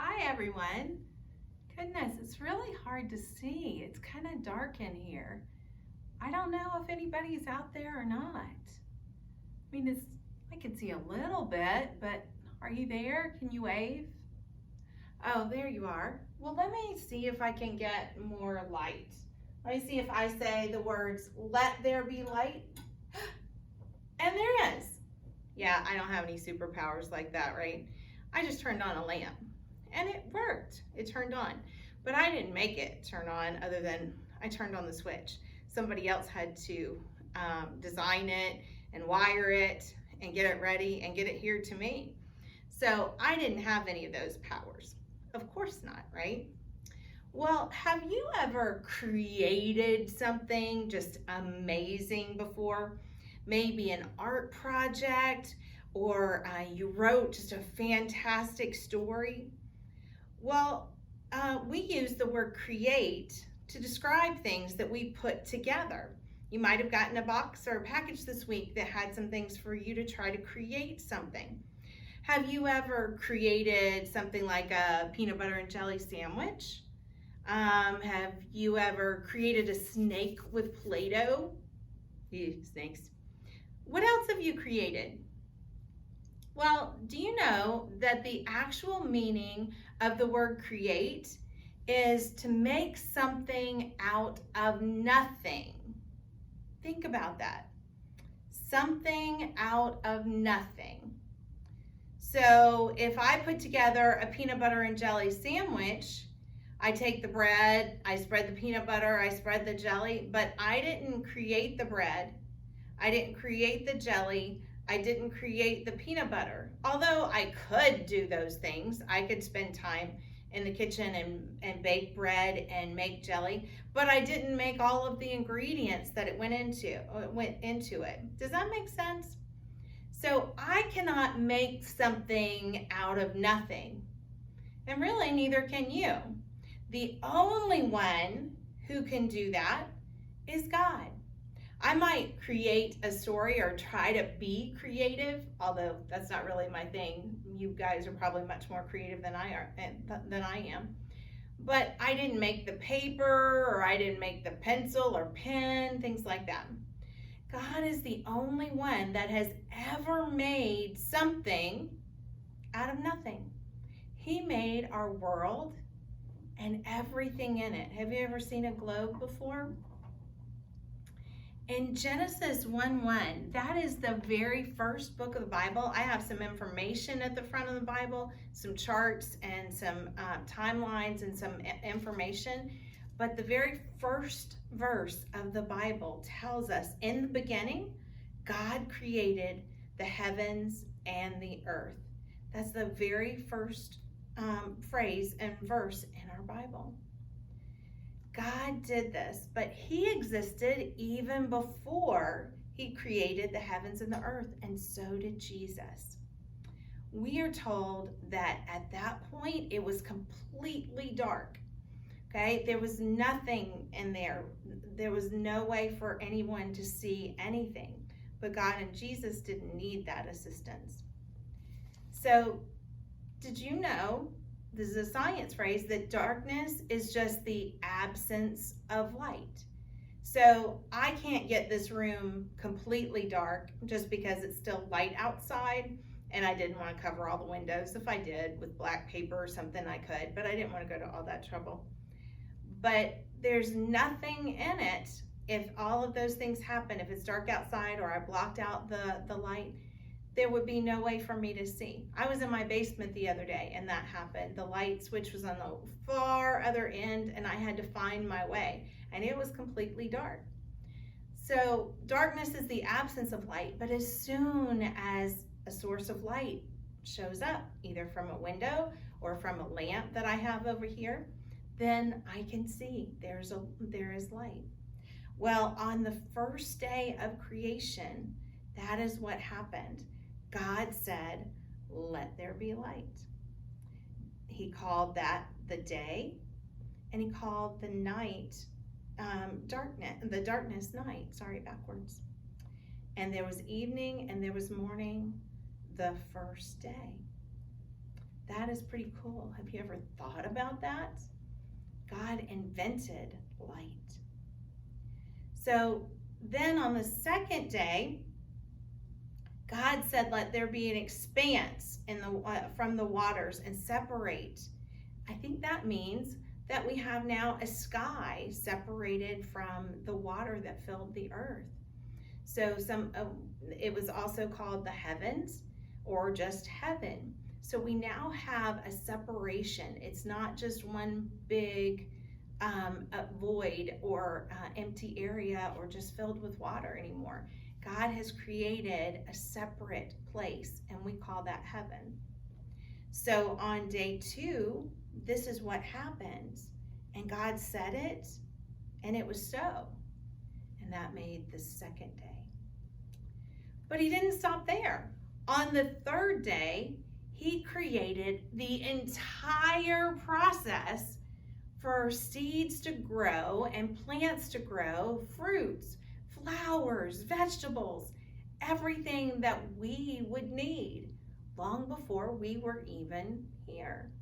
Hi everyone. Goodness, it's really hard to see. It's kind of dark in here. I don't know if anybody's out there or not. I can see a little bit, but are you there? Can you wave? Oh, there you are. Well, let me see if I can get more light. Let me see if I say the words, let there be light. And there is. Yeah, I don't have any superpowers like that, right? I just turned on a lamp and it worked. It turned on. But I didn't make it turn on other than I turned on the switch. Somebody else had to design it and wire it and get it ready and get it here to me. So I didn't have any of those powers. Of course not, right? Well, have you ever created something just amazing before? Maybe an art project, or you wrote just a fantastic story. Well, we use the word create to describe things that we put together. You might have gotten a box or a package this week that had some things for you to try to create something. Have you ever created something like a peanut butter and jelly sandwich? Have you ever created a snake with Play-Doh? Snakes. What else have you created? Well, do you know that the actual meaning of the word create is to make something out of nothing? Think about that. Something out of nothing. So if I put together a peanut butter and jelly sandwich, I take the bread, I spread the peanut butter, I spread the jelly, but I didn't create the bread, I didn't create the jelly, I didn't create the peanut butter. Although I could do those things, I could spend time in the kitchen and bake bread and make jelly, but I didn't make all of the ingredients that it went into it. Does that make sense? So I cannot make something out of nothing, and really neither can you. The only one who can do that is God. I might create a story or try to be creative, although that's not really my thing. You guys are probably much more creative than I am. But I didn't make the paper, or I didn't make the pencil or pen, things like that. God is the only one that has ever made something out of nothing. He made our world and everything in it. Have you ever seen a globe before? In Genesis 1:1, that is the very first book of the Bible. I have some information at the front of the Bible, some charts and some timelines and some information. But the very first verse of the Bible tells us, in the beginning, God created the heavens and the earth. That's the very first phrase and verse in our Bible. God did this, but he existed even before he created the heavens and the earth, and so did Jesus. We are told that at that point it was completely dark. Okay, there was nothing in there. There was no way for anyone to see anything, but God and Jesus didn't need that assistance. So, did you know, this is a science phrase, that darkness is just the absence of light? So I can't get this room completely dark just because it's still light outside, and I didn't want to cover all the windows. If I did with black paper or something, I could, but I didn't want to go to all that trouble. But there's nothing in it if all of those things happen. If it's dark outside or I blocked out the light, there would be no way for me to see. I was in my basement the other day and that happened. The light switch was on the far other end and I had to find my way, and it was completely dark. So darkness is the absence of light, but as soon as a source of light shows up, either from a window or from a lamp that I have over here, then I can see there is light. Well, on the first day of creation, that is what happened. God said, let there be light. He called that the day, and he called the night darkness night. Sorry, backwards. And there was evening and there was morning the first day. That is pretty cool. Have you ever thought about that? God invented light. So then on the second day, God said, let there be an expanse from the waters and separate. I think that means that we have now a sky separated from the water that filled the earth. So it was also called the heavens or just heaven. So we now have a separation. It's not just one big void or empty area or just filled with water anymore. God has created a separate place, and we call that heaven. So on day 2, this is what happens. And God said it, and it was so. And that made the second day. But he didn't stop there. On the third day, he created the entire process for seeds to grow and plants to grow, fruits, flowers, vegetables, everything that we would need long before we were even here.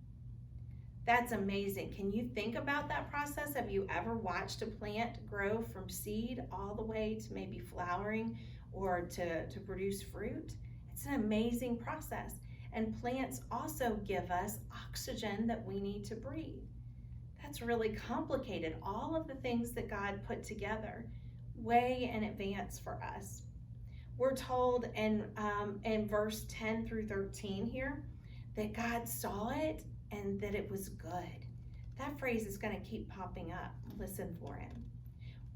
That's amazing. Can you think about that process? Have you ever watched a plant grow from seed all the way to maybe flowering or to produce fruit? It's an amazing process. And plants also give us oxygen that we need to breathe. That's really complicated. All of the things that God put together way in advance for us. We're told in verse 10 through 13 here that God saw it and that it was good. That phrase is going to keep popping up. Listen for it.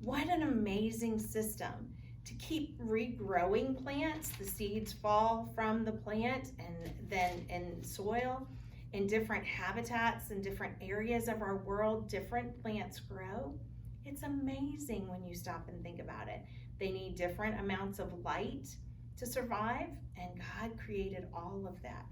What an amazing system to keep regrowing plants. The seeds fall from the plant and then in soil, in different habitats and different areas of our world, different plants grow. It's amazing when you stop and think about it. They need different amounts of light to survive, and God created all of that.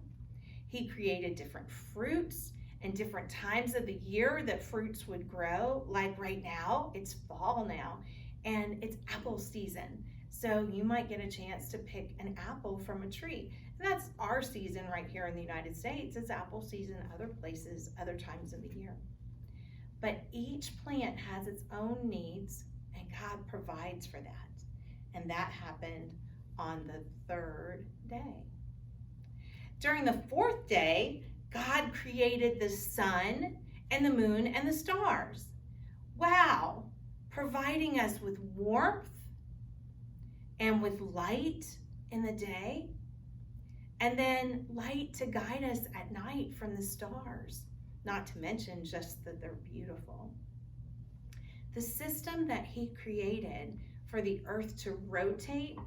He created different fruits and different times of the year that fruits would grow. Like right now, it's fall now, and it's apple season. So you might get a chance to pick an apple from a tree. And that's our season right here in the United States. It's apple season other places, other times of the year. But each plant has its own needs, and God provides for that. And that happened on the third day. During the fourth day, God created the sun and the moon and the stars. Wow, providing us with warmth and with light in the day, and then light to guide us at night from the stars. Not to mention just that they're beautiful. The system that he created for the earth to rotate,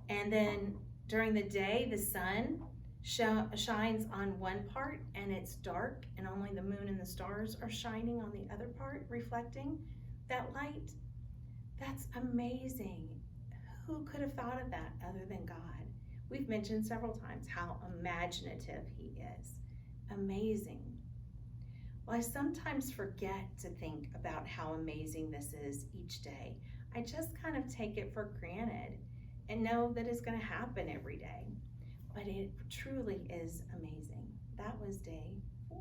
and then during the day the sun shines on one part and it's dark, and only the moon and the stars are shining on the other part, reflecting that light. That's amazing. Who could have thought of that other than God? We've mentioned several times how imaginative he is. Amazing. Well, I sometimes forget to think about how amazing this is each day. I just kind of take it for granted and know that it's going to happen every day. But it truly is amazing. That was day 4.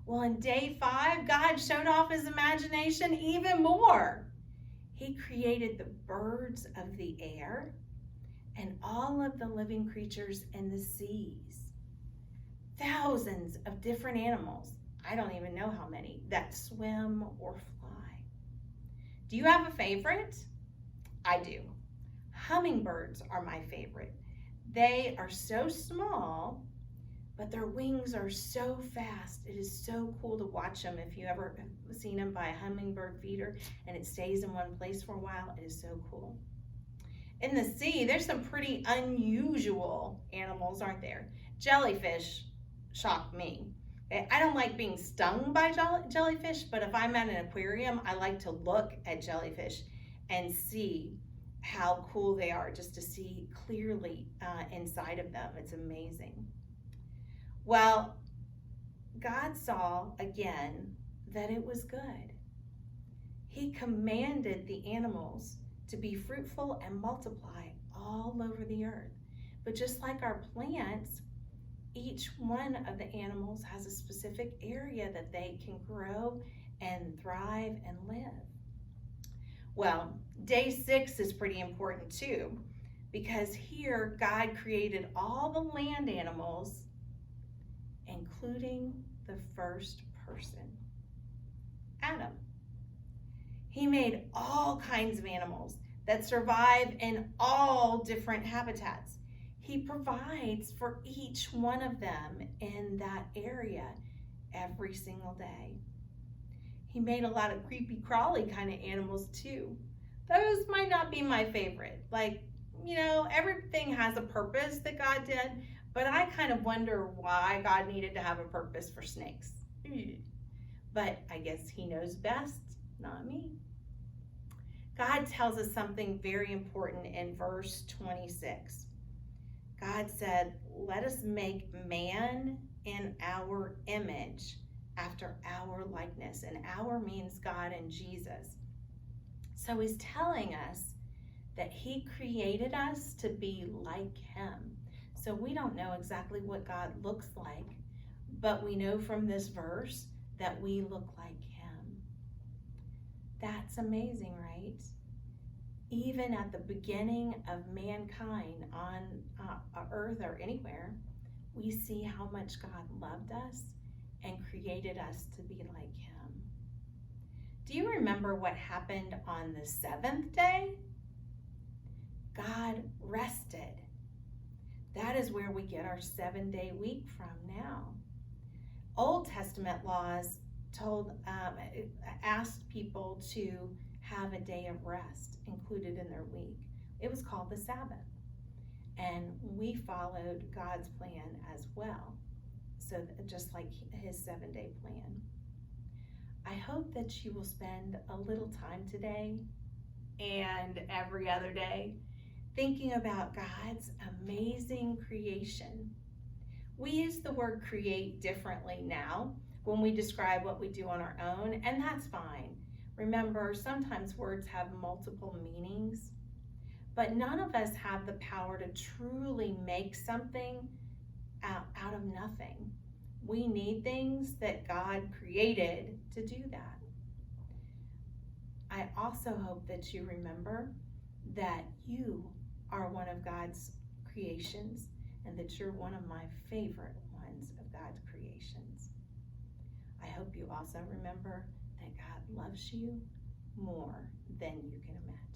Well, in day 5, God showed off his imagination even more. He created the birds of the air and all of the living creatures in the seas. Thousands of different animals, I don't even know how many, that swim or fly. Do you have a favorite? I do. Hummingbirds are my favorite. They are so small, but their wings are so fast. It is so cool to watch them. If you ever seen them by a hummingbird feeder and it stays in one place for a while, it is so cool. In the sea, there's some pretty unusual animals, aren't there? Jellyfish shock me. I don't like being stung by jellyfish, but if I'm at an aquarium, I like to look at jellyfish and see how cool they are, just to see clearly inside of them. It's amazing. Well, God saw again that it was good. He commanded the animals to be fruitful and multiply all over the earth. But just like our plants, Each one of the animals has a specific area that they can grow and thrive and live. Well, day 6 is pretty important too, because here God created all the land animals, including the first person, Adam. He made all kinds of animals that survive in all different habitats. He provides for each one of them in that area every single day. He made a lot of creepy crawly kind of animals too. Those might not be my favorite. Like, everything has a purpose that God did, but I kind of wonder why God needed to have a purpose for snakes. But I guess he knows best, not me. God tells us something very important in verse 26. God said, "Let us make man in our image, after our likeness." And our means God and Jesus. So he's telling us that he created us to be like him. So we don't know exactly what God looks like, but we know from this verse that we look like him. That's amazing, right? Even at the beginning of mankind on earth or anywhere, we see how much God loved us and created us to be like him. Do you remember what happened on the 7th day? God rested. That is where we get our 7-day week from now. Old Testament laws asked people to have a day of rest included in their week. It was called the Sabbath. And we followed God's plan as well. So just like his 7-day plan. I hope that you will spend a little time today and every other day thinking about God's amazing creation. We use the word create differently now when we describe what we do on our own, and that's fine. Remember, sometimes words have multiple meanings, but none of us have the power to truly make something out of nothing. We need things that God created to do that. I also hope that you remember that you are one of God's creations and that you're one of my favorite ones of God's creations. I hope you also remember that God loves you more than you can imagine.